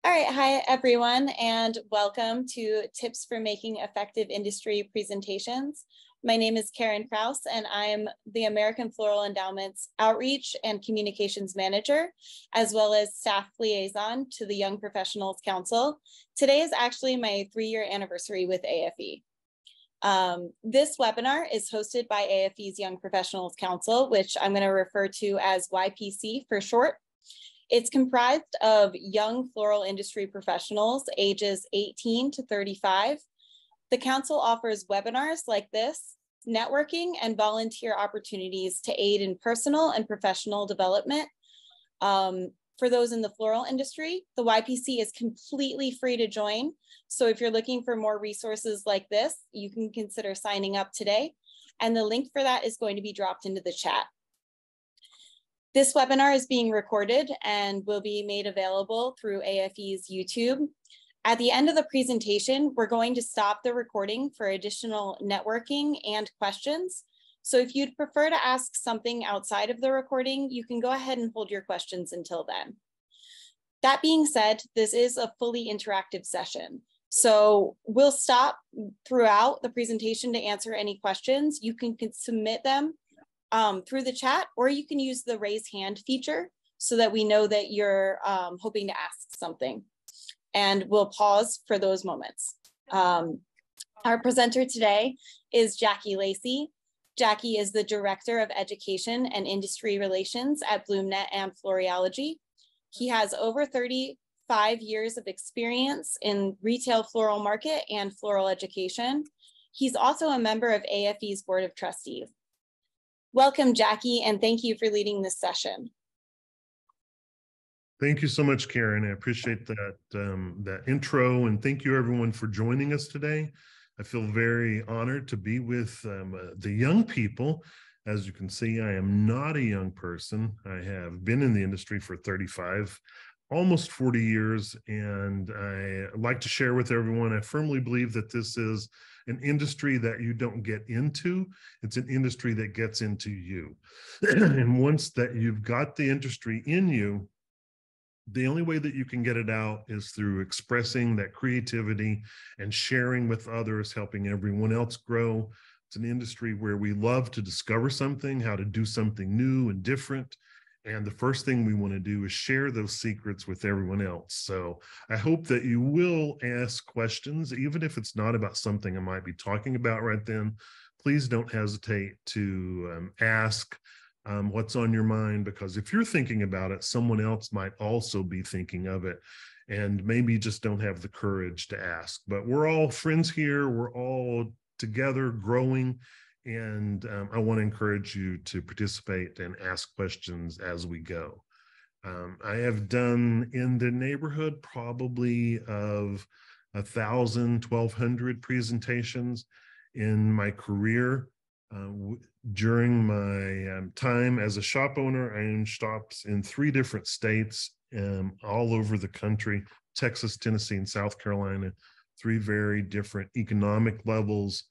All right, hi everyone, and welcome to Tips for Making Effective Industry Presentations. My name is Karin Krause, and I am the American Floral Endowment's Outreach and Communications Manager, as well as Staff Liaison to the Young Professionals Council. Today is actually my 3-year anniversary with AIFD. This webinar is hosted by AIFD's Young Professionals Council, which I'm going to refer to as YPC for short. It's comprised of young floral industry professionals ages 18 to 35. The council offers webinars like this, networking and volunteer opportunities to aid in personal and professional development. For those in the floral industry, the YPC is completely free to join. So if you're looking for more resources like this, you can consider signing up today. And the link for that is going to be dropped into the chat. This webinar is being recorded and will be made available through AIFD's YouTube. At the end of the presentation, we're going to stop the recording for additional networking and questions. So if you'd prefer to ask something outside of the recording, you can go ahead and hold your questions until then. That being said, this is a fully interactive session. So we'll stop throughout the presentation to answer any questions. You can submit them through the chat, or you can use the raise hand feature so that we know that you're hoping to ask something. And we'll pause for those moments. Our presenter today is Jackie Lacey. Jackie is the Director of Education and Industry Relations at BloomNet and Floriology. He has over 35 years of experience in retail floral market and floral education. He's also a member of AIFD's Board of Trustees. Welcome, Jackie, and thank you for leading this session. Thank you so much, Karin. I appreciate that intro, and thank you everyone for joining us today. I feel very honored to be with the young people. As you can see, I am not a young person. I have been in the industry for 35, almost 40 years, and I like to share with everyone, I firmly believe that this is an industry that you don't get into. It's an industry that gets into you. And once that you've got the industry in you, the only way that you can get it out is through expressing that creativity and sharing with others, helping everyone else grow. It's an industry where we love to discover something, how to do something new and different. And the first thing we want to do is share those secrets with everyone else. So I hope that you will ask questions, even if it's not about something I might be talking about right then. Please don't hesitate to ask what's on your mind, because if you're thinking about it, someone else might also be thinking of it and maybe just don't have the courage to ask. But we're all friends here. We're all together growing. And I want to encourage you to participate and ask questions as we go. I have done in the neighborhood probably of 1,000, 1,200 presentations in my career. During my time as a shop owner, I owned shops in 3 different states, all over the country, Texas, Tennessee, and South Carolina, 3 very different economic levels.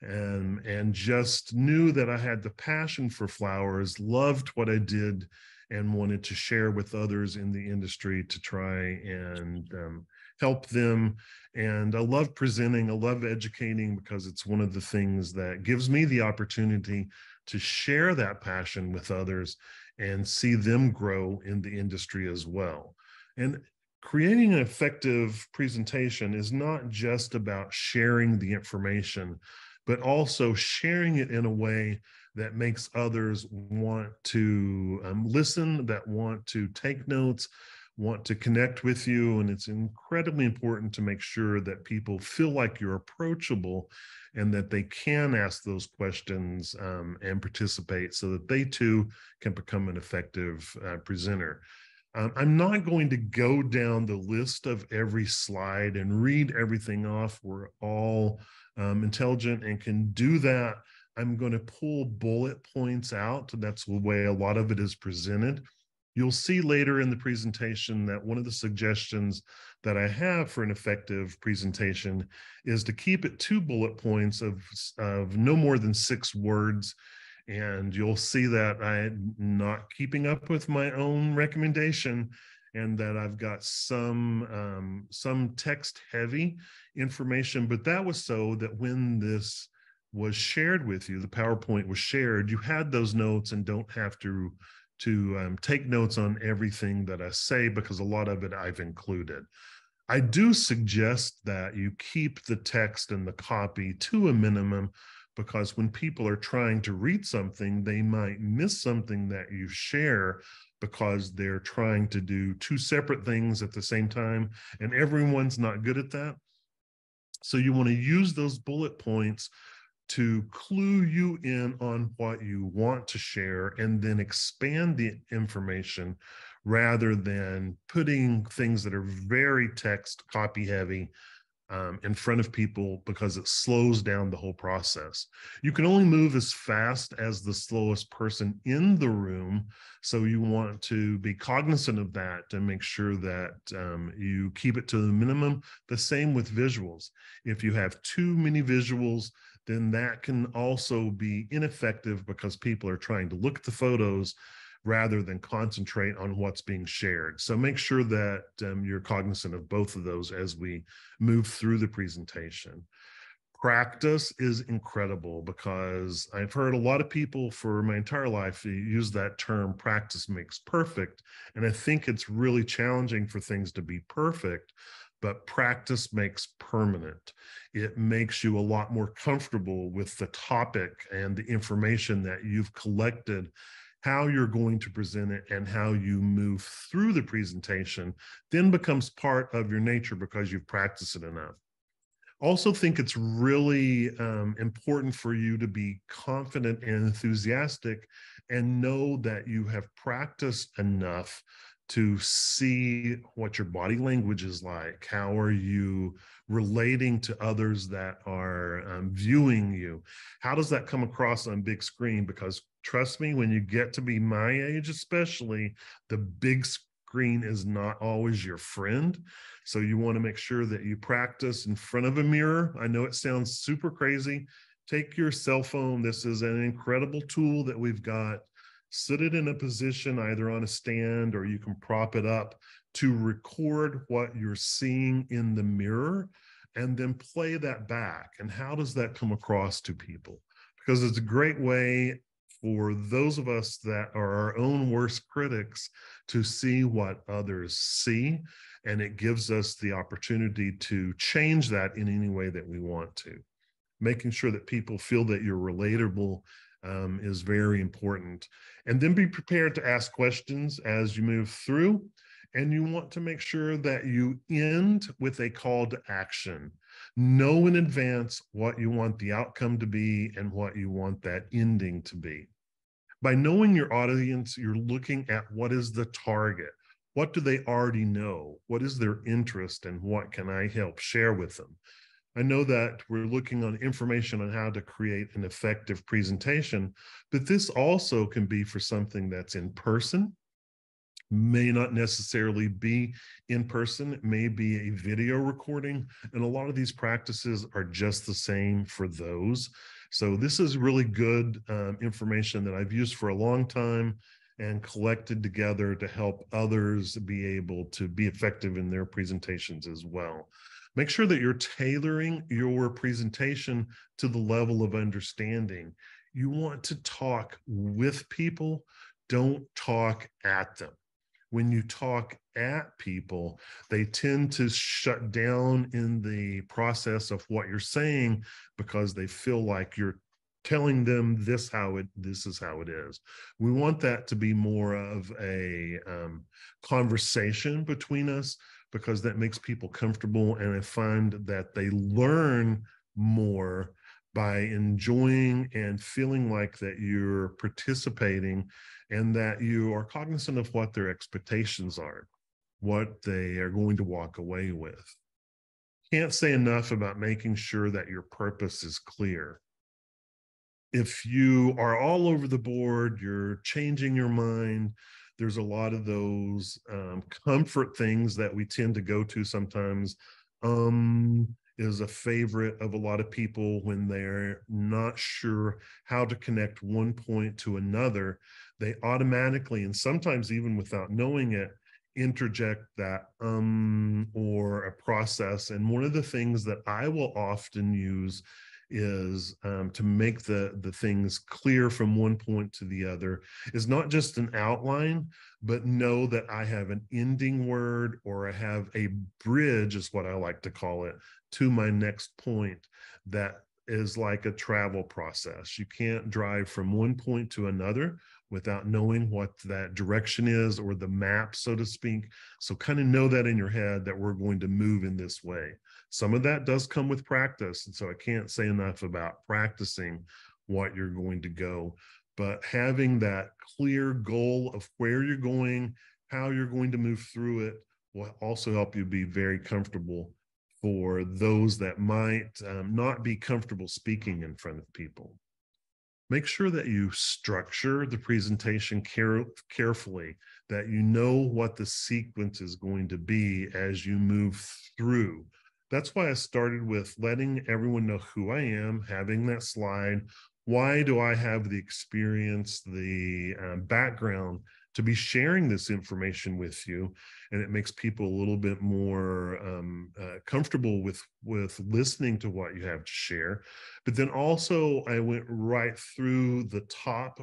And just knew that I had the passion for flowers, loved what I did, and wanted to share with others in the industry to try and help them. And I love presenting, I love educating, because it's one of the things that gives me the opportunity to share that passion with others and see them grow in the industry as well. And creating an effective presentation is not just about sharing the information, but also sharing it in a way that makes others want to listen, that want to take notes, want to connect with you. And it's incredibly important to make sure that people feel like you're approachable and that they can ask those questions and participate so that they too can become an effective presenter. I'm not going to go down the list of every slide and read everything off. We're all intelligent and can do that. I'm going to pull bullet points out. That's the way a lot of it is presented. You'll see later in the presentation that one of the suggestions that I have for an effective presentation is to keep it 2 bullet points of no more than 6 words. And you'll see that I'm not keeping up with my own recommendation. and that I've got some text heavy information, but that was so that when this was shared with you, the PowerPoint was shared, you had those notes and don't have to take notes on everything that I say, because a lot of it I've included. I do suggest that you keep the text and the copy to a minimum, because when people are trying to read something, they might miss something that you share because they're trying to do two separate things at the same time, and everyone's not good at that. So you want to use those bullet points to clue you in on what you want to share, and then expand the information rather than putting things that are very text copy heavy in front of people, because it slows down the whole process. You can only move as fast as the slowest person in the room. So you want to be cognizant of that and make sure that you keep it to the minimum. The same with visuals. If you have too many visuals, then that can also be ineffective, because people are trying to look at the photos rather than concentrate on what's being shared. So make sure that you're cognizant of both of those as we move through the presentation. Practice is incredible, because I've heard a lot of people for my entire life use that term, practice makes perfect. And I think it's really challenging for things to be perfect, but practice makes permanent. It makes you a lot more comfortable with the topic and the information that you've collected, how you're going to present it, and how you move through the presentation then becomes part of your nature because you've practiced it enough. Also think it's really important for you to be confident and enthusiastic, and know that you have practiced enough to see what your body language is like. How are you relating to others that are viewing you? How does that come across on big screen? Because trust me, when you get to be my age, especially, the big screen is not always your friend. So you want to make sure that you practice in front of a mirror. I know it sounds super crazy. Take your cell phone. This is an incredible tool that we've got. Sit it in a position, either on a stand, or you can prop it up to record what you're seeing in the mirror, and then play that back. And how does that come across to people? Because it's a great way for those of us that are our own worst critics to see what others see. And it gives us the opportunity to change that in any way that we want to. Making sure that people feel that you're relatable is very important. And then be prepared to ask questions as you move through. And you want to make sure that you end with a call to action. Know in advance what you want the outcome to be and what you want that ending to be. By knowing your audience, you're looking at what is the target. What do they already know? What is their interest, and what can I help share with them? I know that we're looking on information on how to create an effective presentation, but this also can be for something that's in person. May not necessarily be in person. It may be a video recording, and a lot of these practices are just the same for those. So this is really good information that I've used for a long time and collected together to help others be able to be effective in their presentations as well. Make sure that you're tailoring your presentation to the level of understanding. You want to talk with people, don't talk at them. When you talk at people, they tend to shut down in the process of what you're saying, because they feel like you're telling them this is how it is. We want that to be more of a conversation between us, because that makes people comfortable, and I find that they learn more by enjoying and feeling like that you're participating, and that you are cognizant of what their expectations are, what they are going to walk away with. Can't say enough about making sure that your purpose is clear. If you are all over the board, you're changing your mind, there's a lot of those comfort things that we tend to go to sometimes. Is a favorite of a lot of people when they're not sure how to connect one point to another. They automatically, and sometimes even without knowing it, interject that or a process. And one of the things that I will often use is to make the things clear from one point to the other is not just an outline, but know that I have an ending word, or I have a bridge, is what I like to call it, to my next point. That is like a travel process. You can't drive from one point to another without knowing what that direction is, or the map, so to speak. So kind of know that in your head that we're going to move in this way. Some of that does come with practice. And so I can't say enough about practicing what you're going to go, but having that clear goal of where you're going, how you're going to move through it, will also help you be very comfortable for those that might not be comfortable speaking in front of people. Make sure that you structure the presentation carefully, that you know what the sequence is going to be as you move through. That's why I started with letting everyone know who I am, having that slide. Why do I have the experience, the background to be sharing this information with you? And it makes people a little bit more comfortable with listening to what you have to share. But then also I went right through the top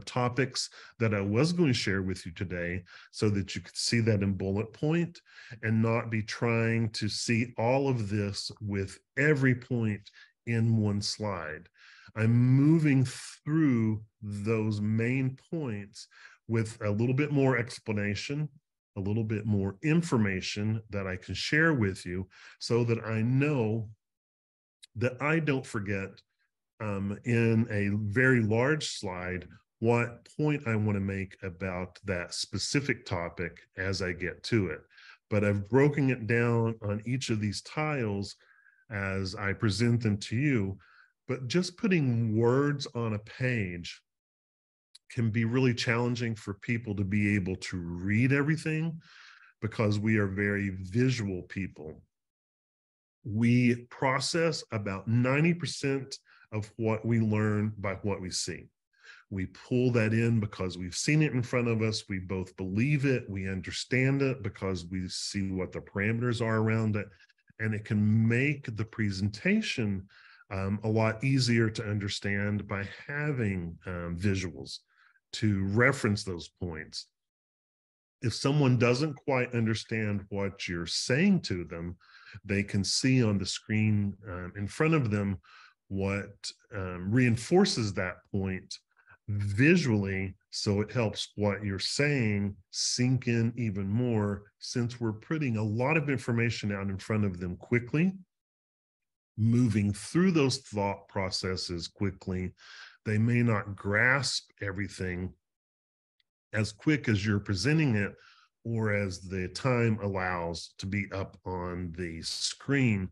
topics that I was going to share with you today, so that you could see that in bullet point and not be trying to see all of this with every point in one slide. I'm moving through those main points with a little bit more explanation, a little bit more information that I can share with you, so that I know that I don't forget in a very large slide what point I want to make about that specific topic as I get to it. But I've broken it down on each of these tiles as I present them to you. But just putting words on a page can be really challenging for people to be able to read everything, because we are very visual people. We process about 90% of what we learn by what we see. We pull that in because we've seen it in front of us. We both believe it. We understand it because we see what the parameters are around it. And it can make the presentation a lot easier to understand by having visuals to reference those points. If someone doesn't quite understand what you're saying to them, they can see on the screen in front of them what reinforces that point visually, so it helps what you're saying sink in even more, since we're putting a lot of information out in front of them quickly, moving through those thought processes quickly. They may not grasp everything as quick as you're presenting it, or as the time allows to be up on the screen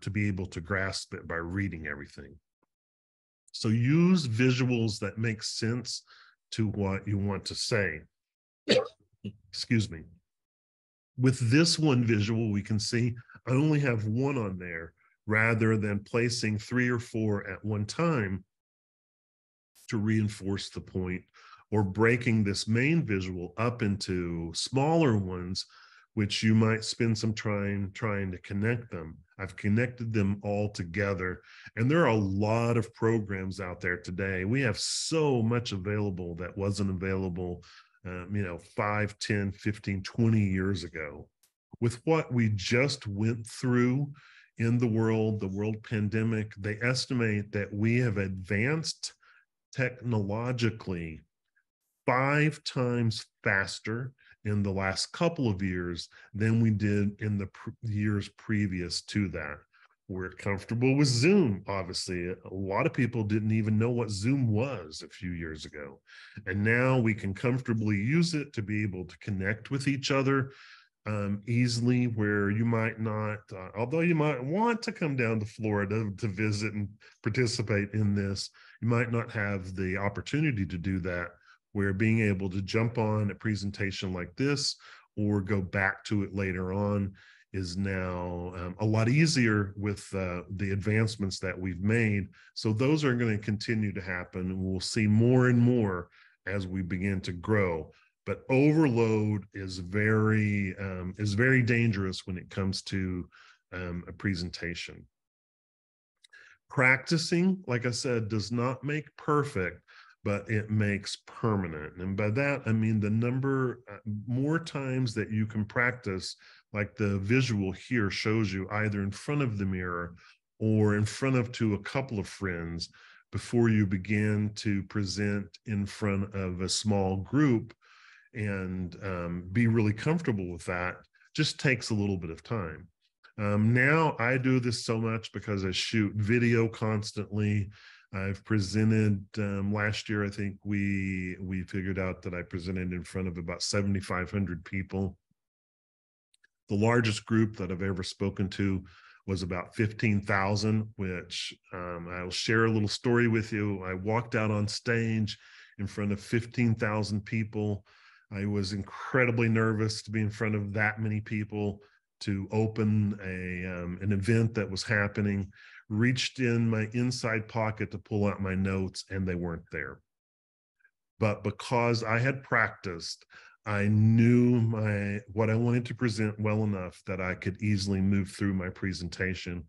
to be able to grasp it by reading everything. So use visuals that make sense to what you want to say. Excuse me. With this one visual, we can see I only have one on there, rather than placing 3 or 4 at one time to reinforce the point, or breaking this main visual up into smaller ones, which you might spend some time trying to connect them. I've connected them all together, and there are a lot of programs out there today. We have so much available that wasn't available 5, 10, 15, 20 years ago. With what we just went through in the world pandemic, they estimate that we have advanced technologically 5 times faster in the last couple of years than we did in the years previous to that. We're comfortable with Zoom, obviously. A lot of people didn't even know what Zoom was a few years ago. And now we can comfortably use it to be able to connect with each other easily, where you might not, although you might want to come down to Florida to visit and participate in this, you might not have the opportunity to do that, where being able to jump on a presentation like this or go back to it later on is now a lot easier with the advancements that we've made. So those are going to continue to happen, and we'll see more and more as we begin to grow. but overload is very dangerous when it comes to a presentation. Practicing, like I said, does not make perfect, but it makes permanent. And by that, I mean the number more times that you can practice, like the visual here shows you, either in front of the mirror or in front of a couple of friends before you begin to present in front of a small group and be really comfortable with that, just takes a little bit of time. Now I do this so much because I shoot video constantly. I've presented last year, I think we figured out that I presented in front of about 7,500 people. The largest group that I've ever spoken to was about 15,000, which I'll share a little story with you. I walked out on stage in front of 15,000 people. I was incredibly nervous to be in front of that many people, to open an event that was happening, reached in my inside pocket to pull out my notes, and they weren't there. But because I had practiced, I knew what I wanted to present well enough that I could easily move through my presentation,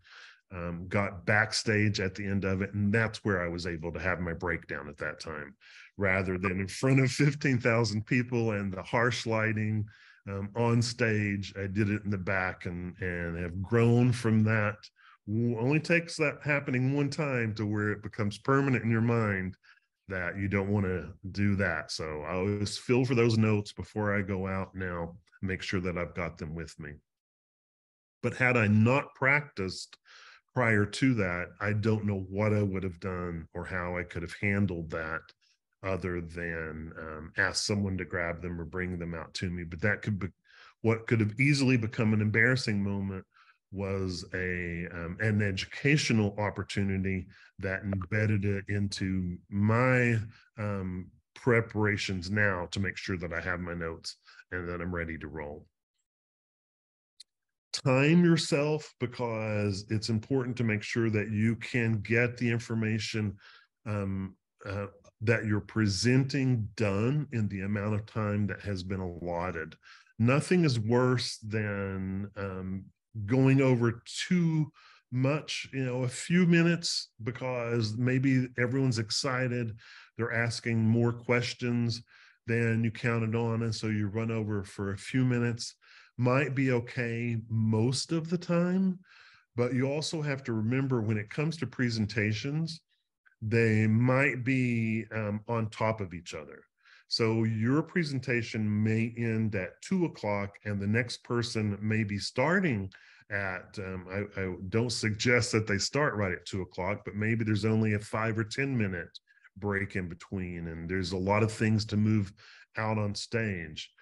got backstage at the end of it, and that's where I was able to have my breakdown at that time, rather than in front of 15,000 people and the harsh lighting. On stage, I did it in the back and have grown from that. Only takes that happening one time to where it becomes permanent in your mind that you don't want to do that. So I always feel for those notes before I go out now, make sure that I've got them with me. But had I not practiced prior to that, I don't know what I would have done or how I could have handled that, other than ask someone to grab them or bring them out to me. But that could be what could have easily become an embarrassing moment, was an educational opportunity that embedded it into my preparations now to make sure that I have my notes and that I'm ready to roll. Time yourself, because it's important to make sure that you can get the information that you're presenting done in the amount of time that has been allotted. Nothing is worse than going over too much, a few minutes, because maybe everyone's excited, they're asking more questions than you counted on, and so you run over for a few minutes. Might be okay most of the time, but you also have to remember, when it comes to presentations, they might be on top of each other. So your presentation may end at 2 o'clock and the next person may be starting at, I don't suggest that they start right at 2 o'clock, but maybe there's only a 5 or 10 minute break in between. And there's a lot of things to move out on stage.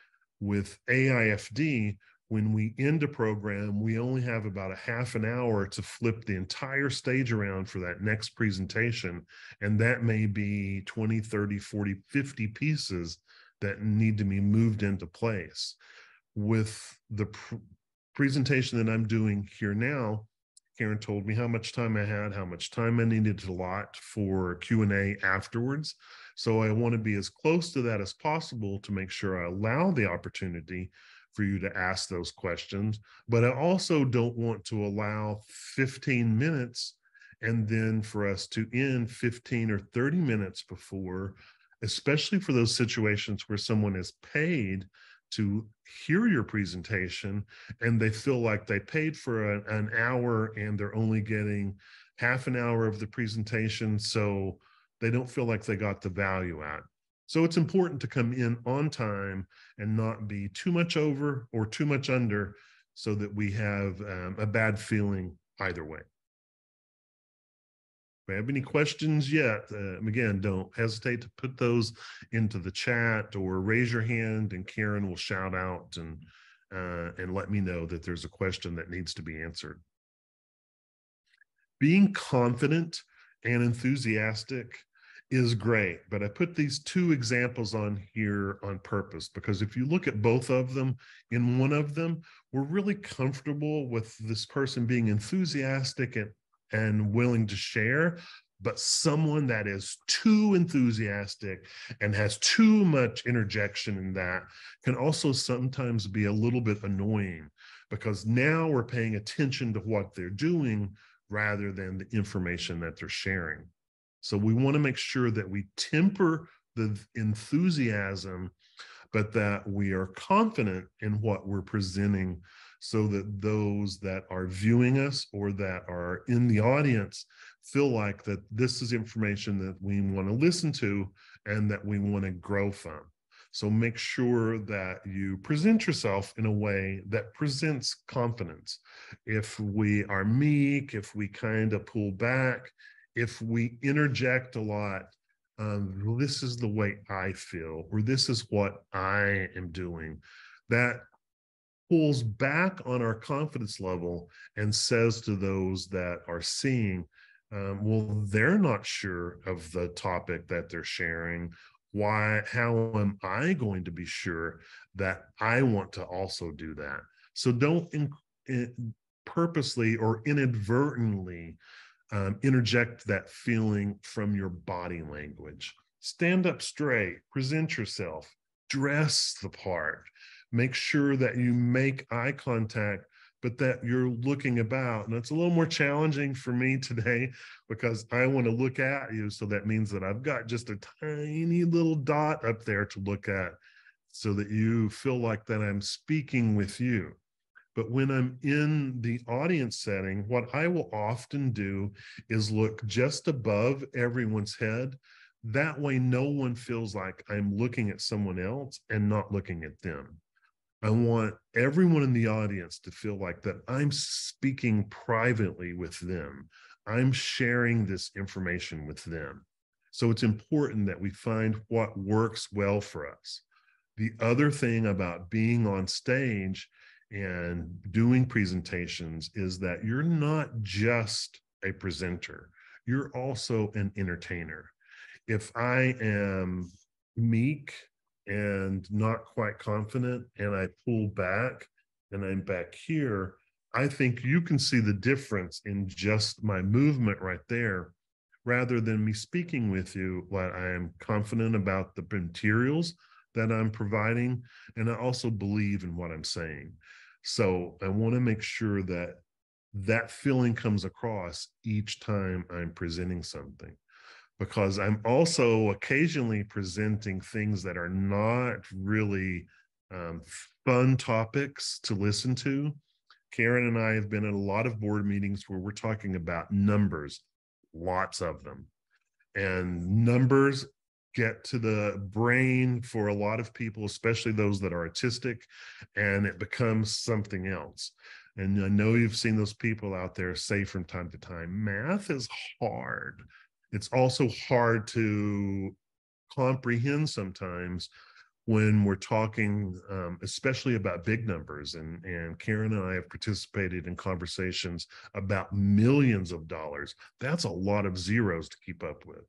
With AIFD, when we end a program, we only have about a half an hour to flip the entire stage around for that next presentation. And that may be 20, 30, 40, 50 pieces that need to be moved into place. With the presentation that I'm doing here now, Karin told me how much time I had, how much time I needed to allot for Q&A afterwards. So I want to be as close to that as possible to make sure I allow the opportunity for you to ask those questions. But I also don't want to allow 15 minutes and then for us to end 15 or 30 minutes before, especially for those situations where someone is paid to hear your presentation and they feel like they paid for an hour and they're only getting half an hour of the presentation, so they don't feel like they got the value out. So it's important to come in on time and not be too much over or too much under, so that we have a bad feeling either way. If you have any questions yet, again, don't hesitate to put those into the chat or raise your hand, and Karin will shout out and let me know that there's a question that needs to be answered. Being confident and enthusiastic is great, but I put these two examples on here on purpose, because if you look at both of them, in one of them, we're really comfortable with this person being enthusiastic and willing to share, But someone that is too enthusiastic and has too much interjection in that can also sometimes be a little bit annoying, because now we're paying attention to what they're doing rather than the information that they're sharing. So we want to make sure that we temper the enthusiasm, but that we are confident in what we're presenting, so that those that are viewing us or that are in the audience feel like that this is information that we want to listen to and that we want to grow from. So make sure that you present yourself in a way that presents confidence. If we are meek, if we kind of pull back, if we interject a lot, this is the way I feel, or this is what I am doing, that pulls back on our confidence level and says to those that are seeing, well, they're not sure of the topic that they're sharing. Why, how am I going to be sure that I want to also do that? So don't purposely or inadvertently interject that feeling from your body language. Stand up straight, present yourself, dress the part, make sure that you make eye contact, but that you're looking about. And it's a little more challenging for me today because I want to look at you. So that means that I've got just a tiny little dot up there to look at, so that you feel like that I'm speaking with you. But when I'm in the audience setting, what I will often do is look just above everyone's head. That way, no one feels like I'm looking at someone else and not looking at them. I want everyone in the audience to feel like that I'm speaking privately with them. I'm sharing this information with them. So it's important that we find what works well for us. The other thing about being on stage and doing presentations is that you're not just a presenter, you're also an entertainer. If I am meek and not quite confident and I pull back and I'm back here, I think you can see the difference in just my movement right there, rather than me speaking with you while I am confident about the materials that I'm providing, and I also believe in what I'm saying. So I want to make sure that that feeling comes across each time I'm presenting something, because I'm also occasionally presenting things that are not really fun topics to listen to. Karin and I have been in a lot of board meetings where we're talking about numbers, lots of them. And numbers get to the brain for a lot of people, especially those that are autistic, and it becomes something else. And I know you've seen those people out there say from time to time, math is hard. It's also hard to comprehend sometimes when we're talking, especially about big numbers. And Karin and I have participated in conversations about millions of dollars. That's a lot of zeros to keep up with.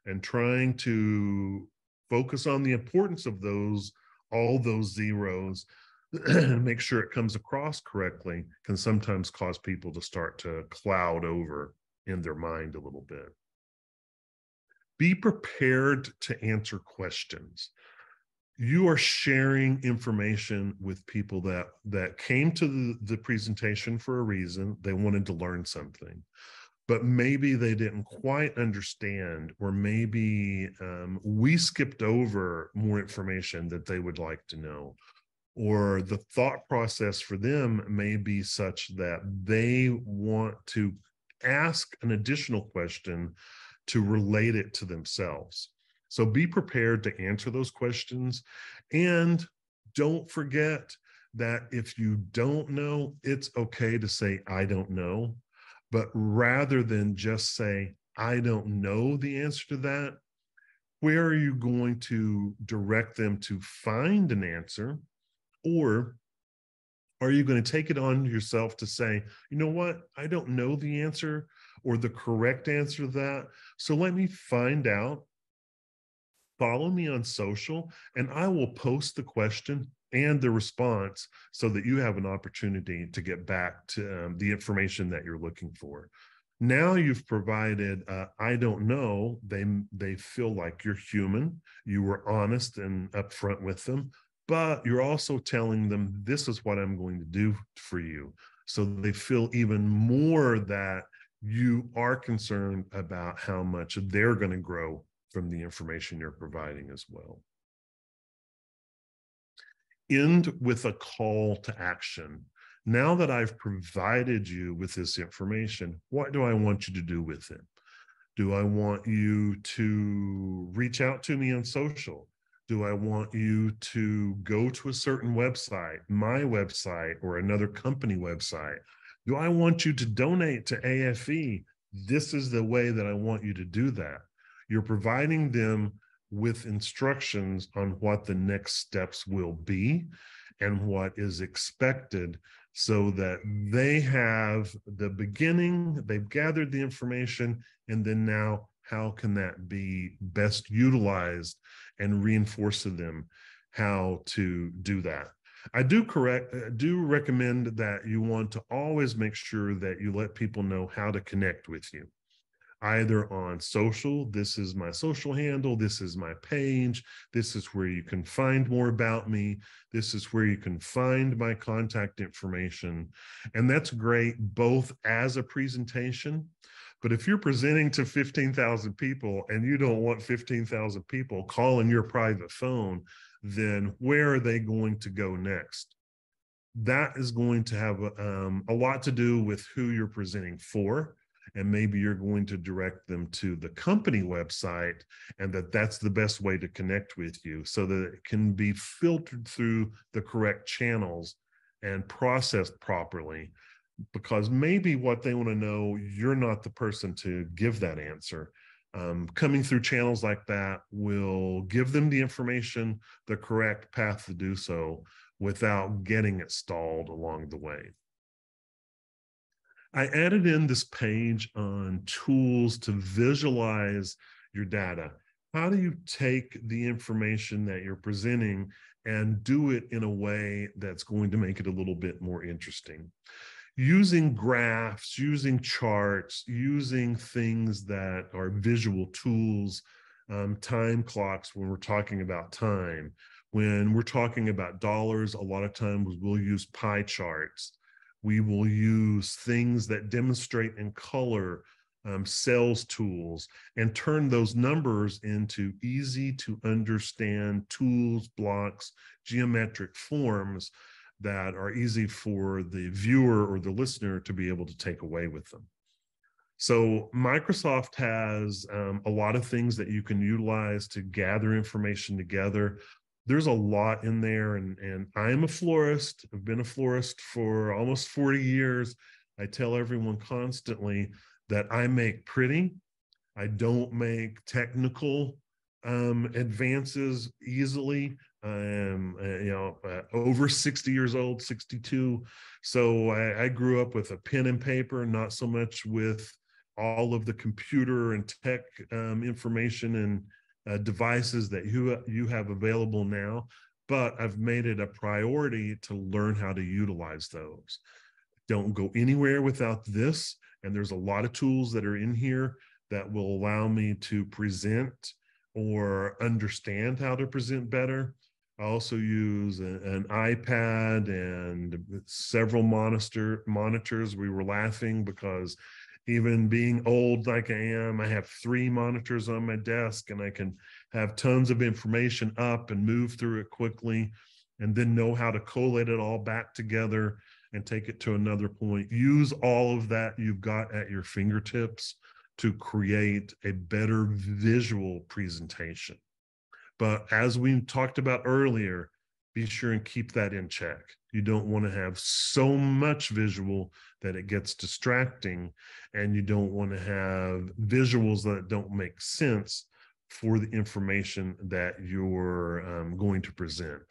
And trying to focus on the importance of those, all those zeros, and make sure it comes across correctly can sometimes cause people to start to cloud over in their mind a little bit. Be prepared to answer questions. You are sharing information with people that came to the presentation for a reason. They wanted to learn something, but maybe they didn't quite understand, or maybe we skipped over more information that they would like to know, or the thought process for them may be such that they want to ask an additional question to relate it to themselves. So be prepared to answer those questions, and don't forget that if you don't know, it's okay to say, I don't know. But rather than just say, I don't know the answer to that, where are you going to direct them to find an answer? Or are you going to take it on yourself to say, you know what, I don't know the answer or the correct answer to that, so let me find out. Follow me on social, and I will post the question and the response so that you have an opportunity to get back to the information that you're looking for. Now you've provided, I don't know, they feel like you're human, you were honest and upfront with them, but you're also telling them, this is what I'm going to do for you. So they feel even more that you are concerned about how much they're going to grow from the information you're providing as well. End with a call to action. Now that I've provided you with this information, what do I want you to do with it? Do I want you to reach out to me on social? Do I want you to go to a certain website, my website, or another company website? Do I want you to donate to AIFD? This is the way that I want you to do that. You're providing them with instructions on what the next steps will be and what is expected, so that they have the beginning, they've gathered the information, and then now how can that be best utilized, and reinforce to them how to do that. I do recommend that you want to always make sure that you let people know how to connect with you, either on social. This is my social handle, this is my page, this is where you can find more about me, this is where you can find my contact information. And that's great both as a presentation, but if you're presenting to 15,000 people and you don't want 15,000 people calling your private phone, then where are they going to go next? That is going to have a lot to do with who you're presenting for. And maybe you're going to direct them to the company website, and that's the best way to connect with you, so that it can be filtered through the correct channels and processed properly. Because maybe what they want to know, you're not the person to give that answer. Coming through channels like that will give them the information, the correct path to do so, without getting it stalled along the way. I added in this page on tools to visualize your data. How do you take the information that you're presenting and do it in a way that's going to make it a little bit more interesting? Using graphs, using charts, using things that are visual tools, time clocks when we're talking about time. When we're talking about dollars, a lot of times we'll use pie charts. We will use things that demonstrate in color, sales tools, and turn those numbers into easy to understand tools, blocks, geometric forms that are easy for the viewer or the listener to be able to take away with them. So Microsoft has a lot of things that you can utilize to gather information together. There's a lot in there, and I'm a florist. I've been a florist for almost 40 years. I tell everyone constantly that I make pretty. I don't make technical advances easily. I'm over 60 years old, 62. So I grew up with a pen and paper, not so much with all of the computer and tech information and devices that you have available now, but I've made it a priority to learn how to utilize those. Don't go anywhere without this, and there's a lot of tools that are in here that will allow me to present or understand how to present better. I also use an iPad and several monitors. We were laughing because even being old like I am, I have 3 monitors on my desk, and I can have tons of information up and move through it quickly, and then know how to collate it all back together and take it to another point. Use all of that you've got at your fingertips to create a better visual presentation. But as we talked about earlier, be sure and keep that in check. You don't want to have so much visual that it gets distracting, and you don't want to have visuals that don't make sense for the information that you're going to present.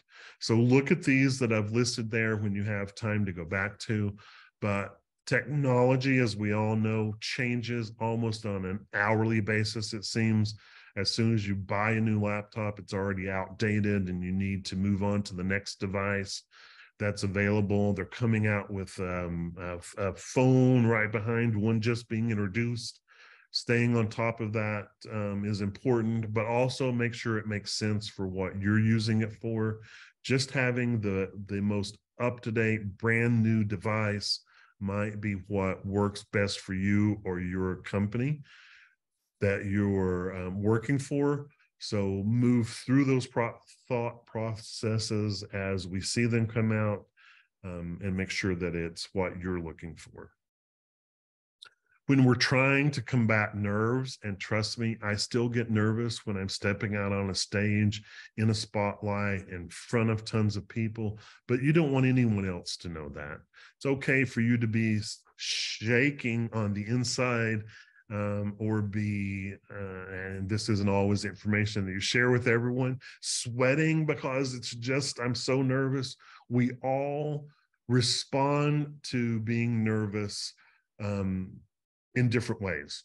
So look at these that I've listed there when you have time to go back to. But technology, as we all know, changes almost on an hourly basis, it seems. As soon as you buy a new laptop, it's already outdated and you need to move on to the next device. that's available. They're coming out with a phone right behind one just being introduced. Staying on top of that is important, but also make sure it makes sense for what you're using it for. Just having the most up-to-date, brand new device might be what works best for you or your company that you're working for. So move through those thought processes as we see them come out, and make sure that it's what you're looking for. When we're trying to combat nerves, and trust me, I still get nervous when I'm stepping out on a stage in a spotlight in front of tons of people, but you don't want anyone else to know that. It's okay for you to be shaking on the inside, or be, and this isn't always information that you share with everyone, sweating because it's just, I'm so nervous. We all respond to being nervous in different ways.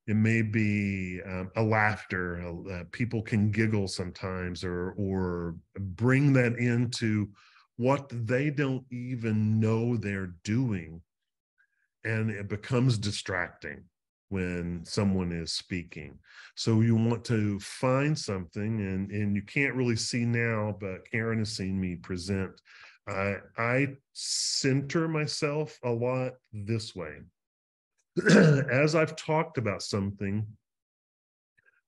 It may be a laughter. People can giggle sometimes, or bring that into what they don't even know they're doing. And it becomes distracting when someone is speaking. So you want to find something, and you can't really see now, but Karin has seen me present. I center myself a lot this way. As I've talked about something,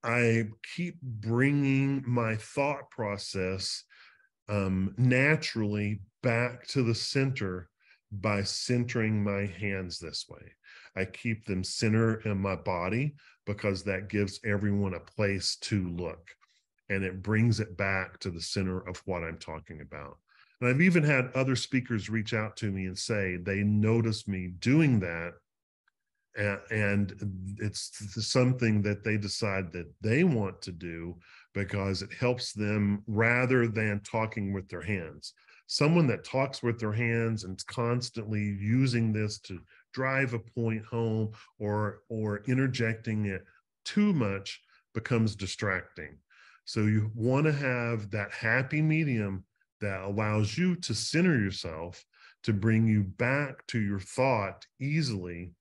I keep bringing my thought process naturally back to the center by centering my hands this way. I keep them center in my body because that gives everyone a place to look, and it brings it back to the center of what I'm talking about. And I've even had other speakers reach out to me and say they notice me doing that, and it's something that they decide that they want to do because it helps them rather than talking with their hands. Someone that talks with their hands and is constantly using this to drive a point home, or interjecting it too much, becomes distracting. So you want to have that happy medium that allows you to center yourself, to bring you back to your thought easily,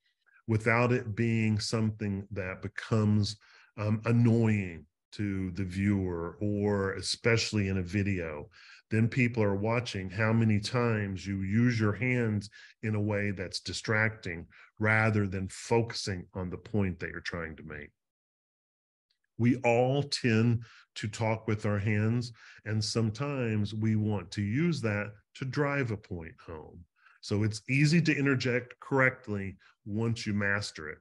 without it being something that becomes annoying to the viewer, or especially in a video. Then people are watching how many times you use your hands in a way that's distracting rather than focusing on the point that you're trying to make. We all tend to talk with our hands, and sometimes we want to use that to drive a point home. So it's easy to interject correctly once you master it.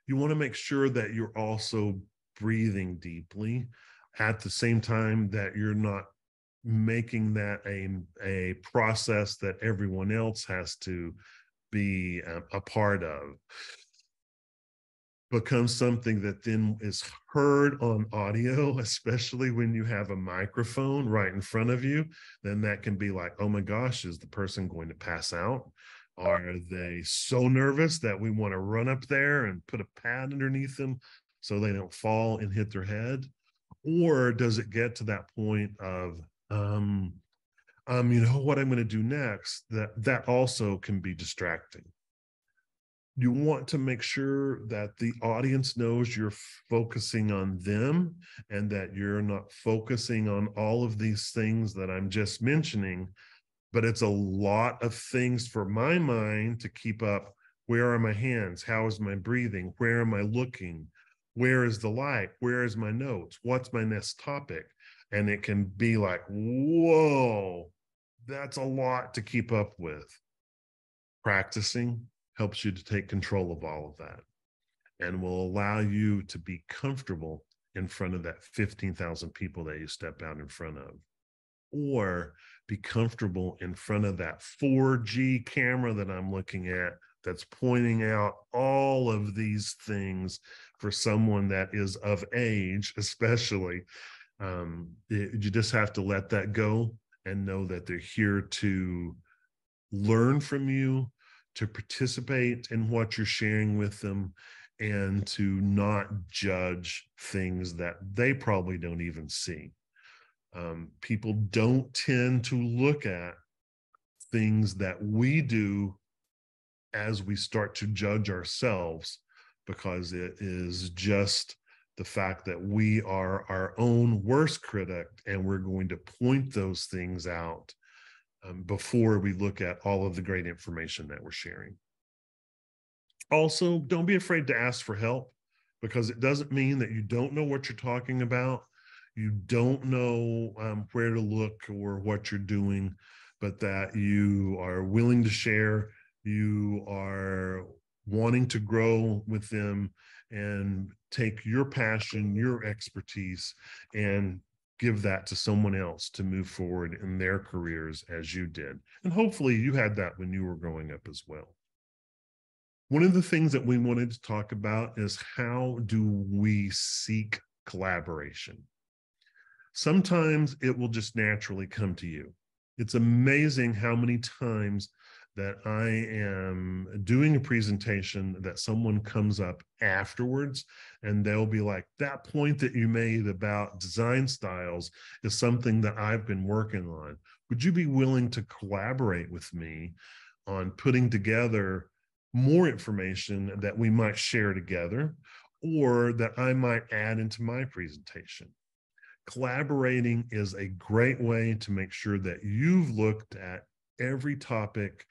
You want to make sure that you're also breathing deeply at the same time that you're not making that a process that everyone else has to be a part of. Becomes something that then is heard on audio, especially when you have a microphone right in front of you. Then that can be like, oh my gosh, is the person going to pass out? Are they so nervous that we want to run up there and put a pad underneath them so they don't fall and hit their head? Or does it get to that point of, you know what I'm going to do next? That also can be distracting. You want to make sure that the audience knows you're focusing on them, and that you're not focusing on all of these things that I'm just mentioning. But it's a lot of things for my mind to keep up. Where are my hands? How is my breathing? Where am I looking? Where is the light? Where is my notes? What's my next topic? And it can be like, whoa, that's a lot to keep up with. Practicing helps you to take control of all of that, and will allow you to be comfortable in front of that 15,000 people that you step out in front of, or be comfortable in front of that 4G camera that I'm looking at, that's pointing out all of these things for someone that is of age, especially. You just have to let that go and know that they're here to learn from you, to participate in what you're sharing with them, and to not judge things that they probably don't even see. People don't tend to look at things that we do as we start to judge ourselves, because it is just the fact that we are our own worst critic, and we're going to point those things out before we look at all of the great information that we're sharing. Also, don't be afraid to ask for help, because it doesn't mean that you don't know what you're talking about, you don't know where to look or what you're doing, but that you are willing to share, you are wanting to grow with them and take your passion, your expertise, and give that to someone else to move forward in their careers as you did. And hopefully you had that when you were growing up as well. One of the things that we wanted to talk about is, how do we seek collaboration? Sometimes it will just naturally come to you. It's amazing how many times that I am doing a presentation that someone comes up afterwards and they'll be like, that point that you made about design styles is something that I've been working on. Would you be willing to collaborate with me on putting together more information that we might share together, or that I might add into my presentation? Collaborating is a great way to make sure that you've looked at every topic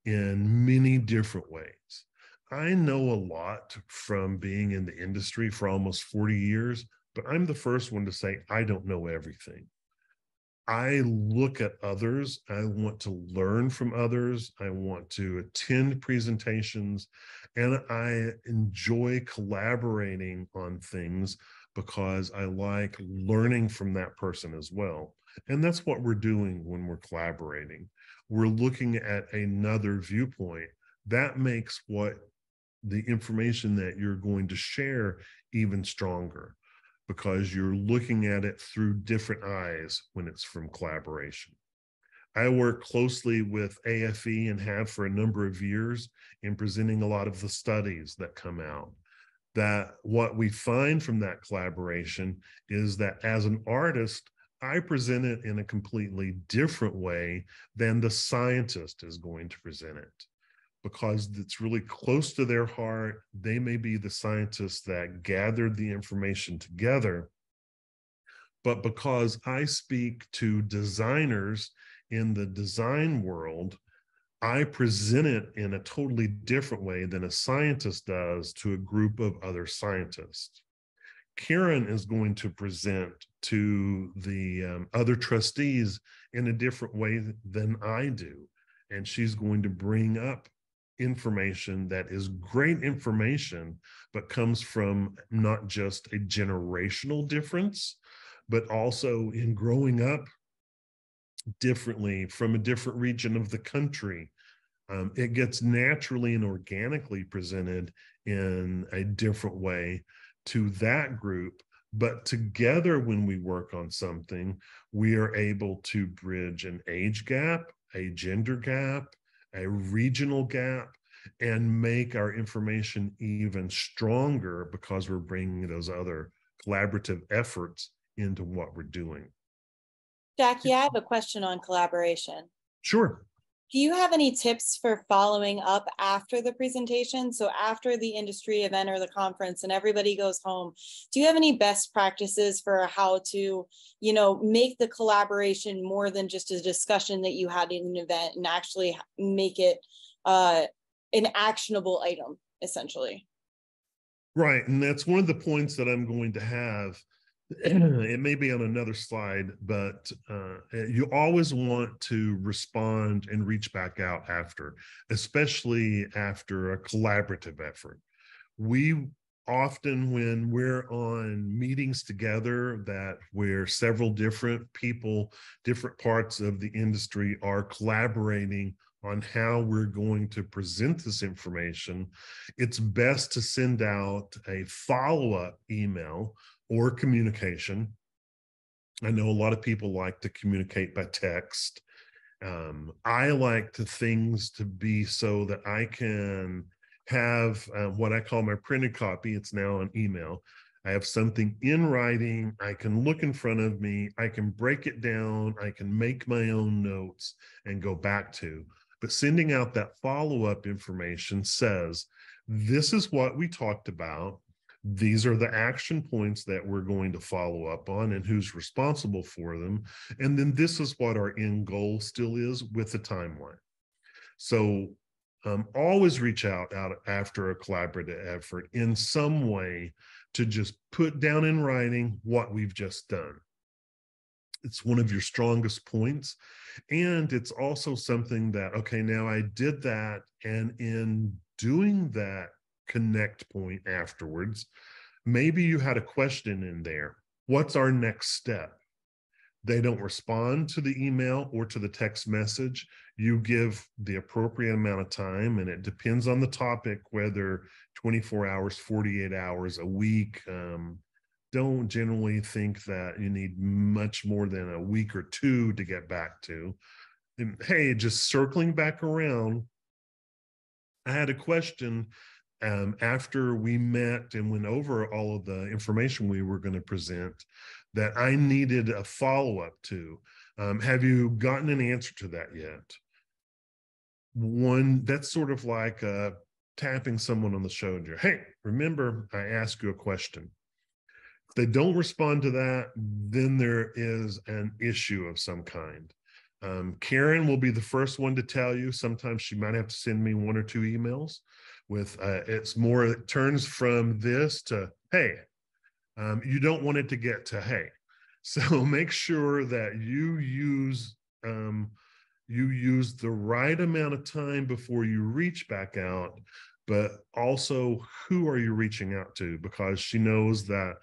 in many different ways. I know a lot from being in the industry for almost 40 years, but I'm the first one to say I don't know everything. I look at others, I want to learn from others, I want to attend presentations, and I enjoy collaborating on things because I like learning from that person as well. And that's what we're doing when we're collaborating. We're looking at another viewpoint. That makes what the information that you're going to share even stronger, because you're looking at it through different eyes when it's from collaboration. I work closely with AIFD and have for a number of years in presenting a lot of the studies that come out. That what we find from that collaboration is that as an artist, I present it in a completely different way than the scientist is going to present it, because it's really close to their heart. They may be the scientists that gathered the information together, but because I speak to designers in the design world, I present it in a totally different way than a scientist does to a group of other scientists. Karin is going to present to the other trustees in a different way than I do. And she's going to bring up information that is great information, but comes from not just a generational difference, but also in growing up differently from a different region of the country. It gets naturally and organically presented in a different way to that group. But together, when we work on something, we are able to bridge an age gap, a gender gap, a regional gap, and make our information even stronger because we're bringing those other collaborative efforts into what we're doing. Jackie, I have a question on collaboration. Sure. Do you have any tips for following up after the presentation? So after the industry event or the conference and everybody goes home, do you have any best practices for how to, make the collaboration more than just a discussion that you had in an event, and actually make it an actionable item, essentially? Right. And that's one of the points that I'm going to have. It may be on another slide, but you always want to respond and reach back out after, especially after a collaborative effort. We often, when we're on meetings together that where several different people, different parts of the industry are collaborating on how we're going to present this information, it's best to send out a follow-up email or communication. I know a lot of people like to communicate by text. I like things to be so that I can have what I call my printed copy. It's now an email. I have something in writing. I can look in front of me. I can break it down. I can make my own notes and go back to. But sending out that follow-up information says, this is what we talked about. These are the action points that we're going to follow up on and who's responsible for them. And then this is what our end goal still is with the timeline. So always reach out after a collaborative effort in some way to just put down in writing what we've just done. It's one of your strongest points. And it's also something that, okay, now I did that. And in doing that connect point afterwards, maybe you had a question in there. What's our next step? They don't respond to the email or to the text message. You give the appropriate amount of time, and it depends on the topic, whether 24 hours, 48 hours, a week. Don't generally think that you need much more than a week or two to get back to. And hey, just circling back around, I had a question after we met and went over all of the information we were going to present that I needed a follow-up to. Have you gotten an answer to that yet? One, that's sort of like tapping someone on the shoulder. Hey, remember, I asked you a question. If they don't respond to that, then there is an issue of some kind. Karin will be the first one to tell you. Sometimes she might have to send me 1 or 2 emails with, it's more, it turns from this to, hey, you don't want it to get to, hey. So make sure that you use the right amount of time before you reach back out, but also who are you reaching out to? Because she knows that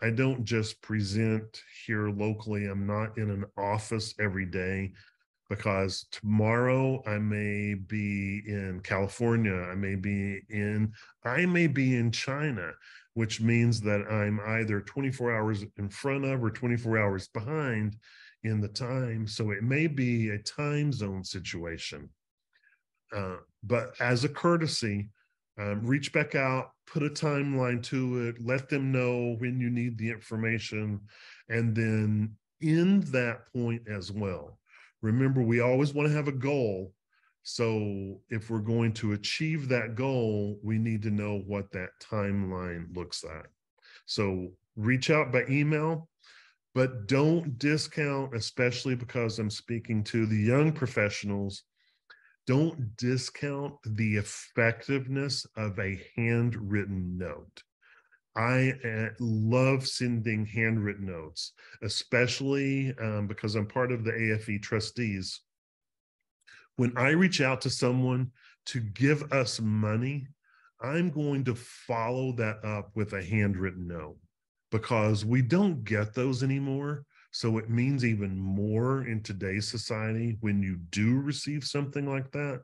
I don't just present here locally. I'm not in an office every day, because tomorrow I may be in California, I may be in China, which means that I'm either 24 hours in front of or 24 hours behind in the time. So it may be a time zone situation. But as a courtesy, reach back out, put a timeline to it, let them know when you need the information, and then in that point as well. Remember, we always want to have a goal. So if we're going to achieve that goal, we need to know what that timeline looks like. So reach out by email, but don't discount, especially because I'm speaking to the young professionals, don't discount the effectiveness of a handwritten note. I love sending handwritten notes, especially because I'm part of the AIFD trustees. When I reach out to someone to give us money, I'm going to follow that up with a handwritten note, because we don't get those anymore. So it means even more in today's society when you do receive something like that,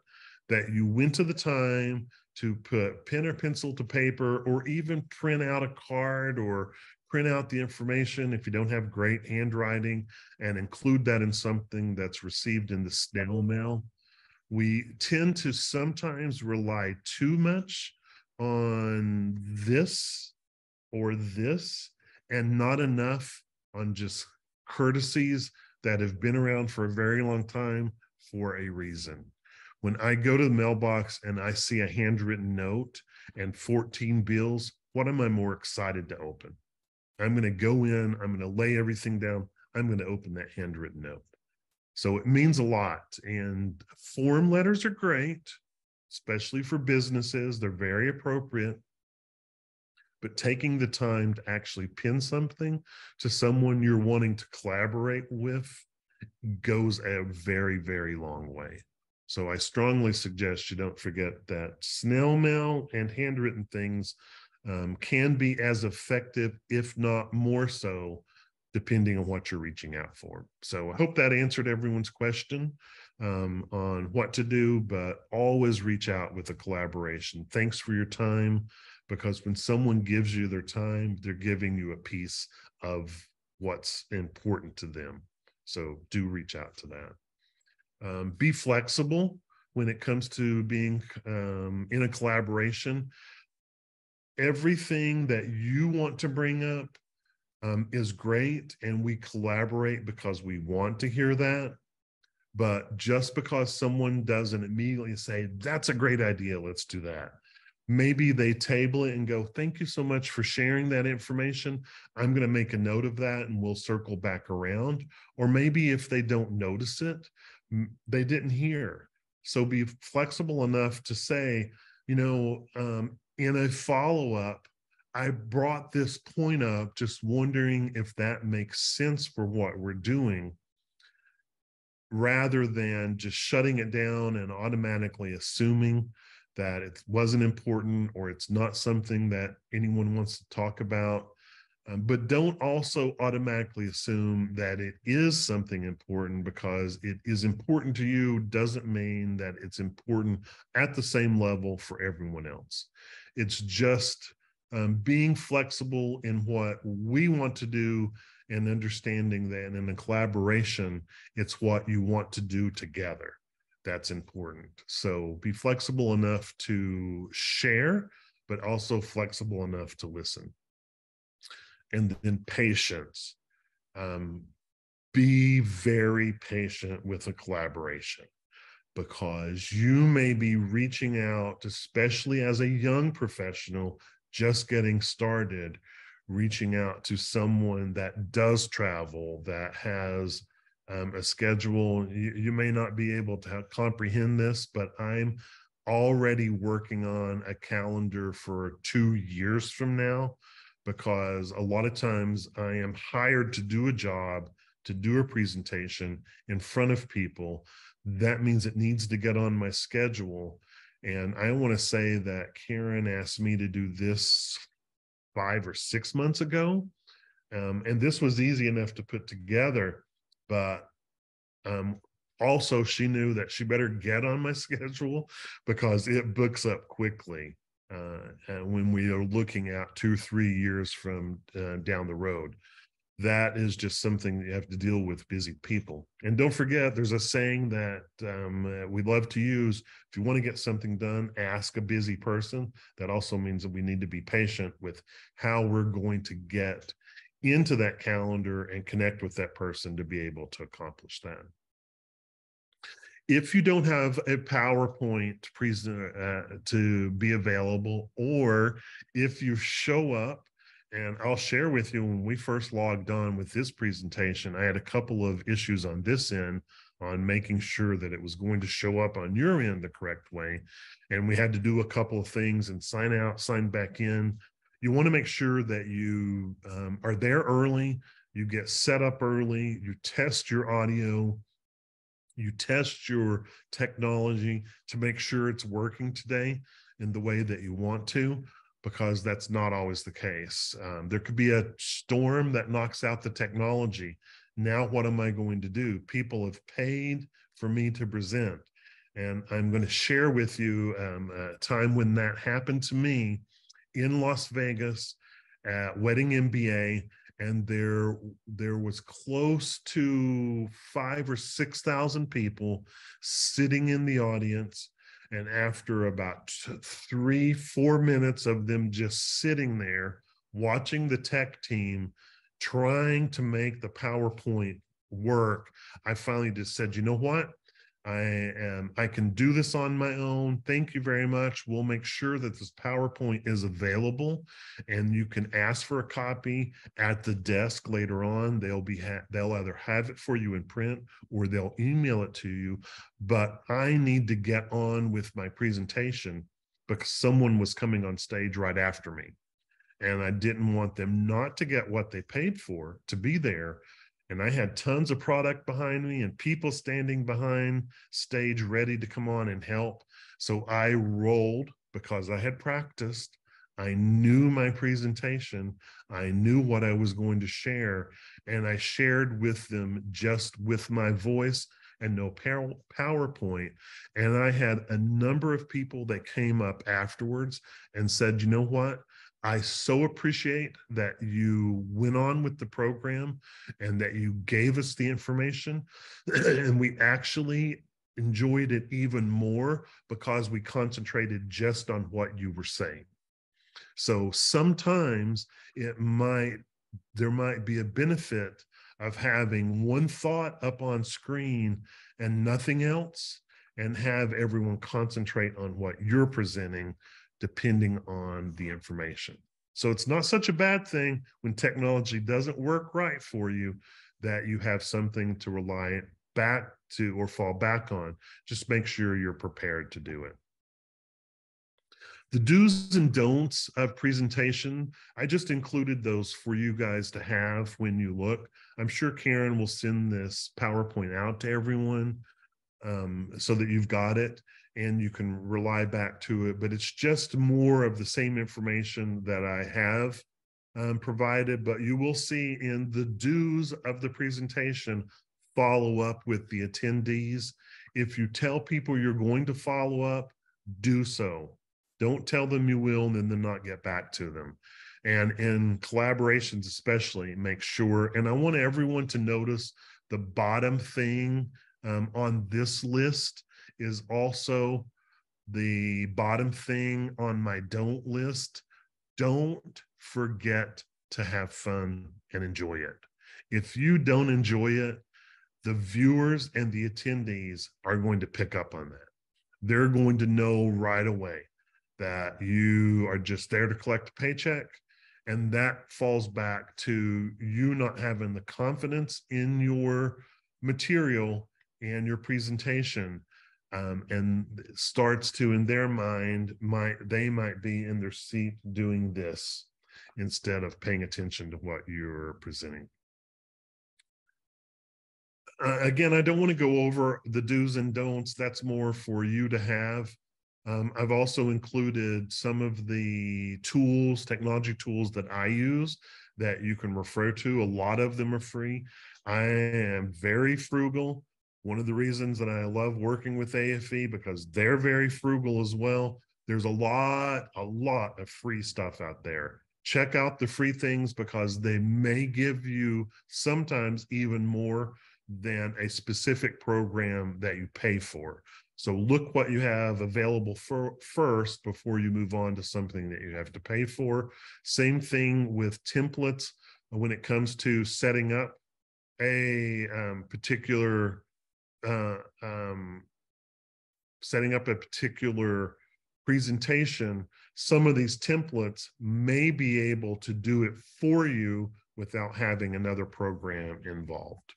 that you went to the time to put pen or pencil to paper, or even print out a card or print out the information if you don't have great handwriting, and include that in something that's received in the snail mail. We tend to sometimes rely too much on this or this, and not enough on just courtesies that have been around for a very long time for a reason. When I go to the mailbox and I see a handwritten note and 14 bills, what am I more excited to open? I'm going to go in, I'm going to lay everything down, I'm going to open that handwritten note. So it means a lot. And form letters are great, especially for businesses. They're very appropriate. But taking the time to actually pin something to someone you're wanting to collaborate with goes a very, very long way. So I strongly suggest you don't forget that snail mail and handwritten things can be as effective, if not more so, depending on what you're reaching out for. So I hope that answered everyone's question on what to do, but always reach out with a collaboration. Thanks for your time, because when someone gives you their time, they're giving you a piece of what's important to them. So do reach out to that. Be flexible when it comes to being in a collaboration. everything that you want to bring up is great, and we collaborate because we want to hear that. But just because someone doesn't immediately say, that's a great idea, let's do that. Maybe they table it and go, thank you so much for sharing that information. I'm going to make a note of that and we'll circle back around. Or maybe if they don't notice it, they didn't hear. So be flexible enough to say, in a follow-up, I brought this point up, just wondering if that makes sense for what we're doing, rather than just shutting it down and automatically assuming that it wasn't important or it's not something that anyone wants to talk about. But don't also automatically assume that it is something important because it is important to you doesn't mean that it's important at the same level for everyone else. It's just being flexible in what we want to do and understanding that in a collaboration, it's what you want to do together. That's important. So be flexible enough to share, but also flexible enough to listen. And then patience. Be very patient with a collaboration, because you may be reaching out, especially as a young professional just getting started, reaching out to someone that does travel, that has a schedule. You may not be able to comprehend this, but I'm already working on a calendar for 2 years from now, because a lot of times I am hired to do a job, to do a presentation in front of people. That means it needs to get on my schedule. And I want to say that Karin asked me to do this 5 or 6 months ago. And this was easy enough to put together, but also she knew that she better get on my schedule because it books up quickly when we are looking at 2-3 years from down the road. That is just something that you have to deal with busy people. And don't forget, there's a saying that we love to use. If you want to get something done, ask a busy person. That also means that we need to be patient with how we're going to get into that calendar and connect with that person to be able to accomplish that. If you don't have a PowerPoint to be available, or if you show up, and I'll share with you, when we first logged on with this presentation, I had a couple of issues on this end on making sure that it was going to show up on your end the correct way. And we had to do a couple of things and sign out, sign back in. You want to make sure that you are there early, you get set up early, you test your audio, you test your technology to make sure it's working today in the way that you want to, because that's not always the case. There could be a storm that knocks out the technology. Now, what am I going to do? People have paid for me to present. And I'm going to share with you a time when that happened to me in Las Vegas at Wedding MBA. And there was close to 5,000 or 6,000 people sitting in the audience. And after about 3-4 minutes of them just sitting there, watching the tech team, trying to make the PowerPoint work, I finally just said, you know what? I can do this on my own. Thank you very much. We'll make sure that this PowerPoint is available, and you can ask for a copy at the desk later on. They'll either have it for you in print or they'll email it to you. But I need to get on with my presentation because someone was coming on stage right after me, and I didn't want them not to get what they paid for to be there. And I had tons of product behind me and people standing behind stage ready to come on and help. So I rolled because I had practiced. I knew my presentation. I knew what I was going to share. And I shared with them just with my voice and no PowerPoint. And I had a number of people that came up afterwards and said, you know what? I so appreciate that you went on with the program and that you gave us the information. And we actually enjoyed it even more because we concentrated just on what you were saying. So sometimes there might be a benefit of having one thought up on screen and nothing else, and have everyone concentrate on what you're presenting depending on the information. So it's not such a bad thing when technology doesn't work right for you that you have something to rely back to or fall back on. Just make sure you're prepared to do it. The do's and don'ts of presentation, I just included those for you guys to have when you look. I'm sure Karin will send this PowerPoint out to everyone so that you've got it and you can rely back to it. But it's just more of the same information that I have provided, but you will see in the do's of the presentation, follow up with the attendees. If you tell people you're going to follow up, do so. Don't tell them you will and then not get back to them. And in collaborations especially, make sure, and I want everyone to notice the bottom thing on this list is also the bottom thing on my don't list. Don't forget to have fun and enjoy it. If you don't enjoy it, the viewers and the attendees are going to pick up on that. They're going to know right away that you are just there to collect a paycheck. And that falls back to you not having the confidence in your material and your presentation. And it starts to, in their mind, they might be in their seat doing this instead of paying attention to what you're presenting. Again, I don't want to go over the do's and don'ts. That's more for you to have. I've also included some of the tools, technology tools that I use that you can refer to. A lot of them are free. I am very frugal. One of the reasons that I love working with AIFD, because they're very frugal as well. There's a lot of free stuff out there. Check out the free things because they may give you sometimes even more than a specific program that you pay for. So look what you have available first before you move on to something that you have to pay for. Setting up a setting up a particular presentation, some of these templates may be able to do it for you without having another program involved.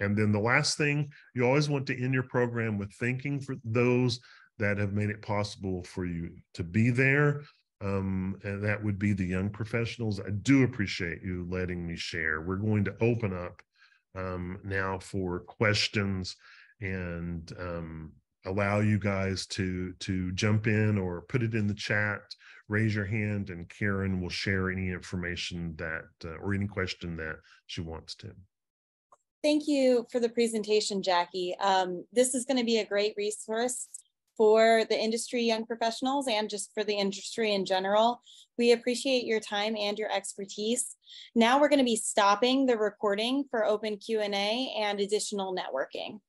And then the last thing, you always want to end your program with thanking for those that have made it possible for you to be there. And that would be the young professionals. I do appreciate you letting me share. We're going to open up now for questions and allow you guys to jump in or put it in the chat, raise your hand, and Karin will share any information that or any question that she wants to. Thank you for the presentation, Jackie. This is going to be a great resource for the industry young professionals and just for the industry in general. We appreciate your time and your expertise. Now we're going to be stopping the recording for open Q&A and additional networking.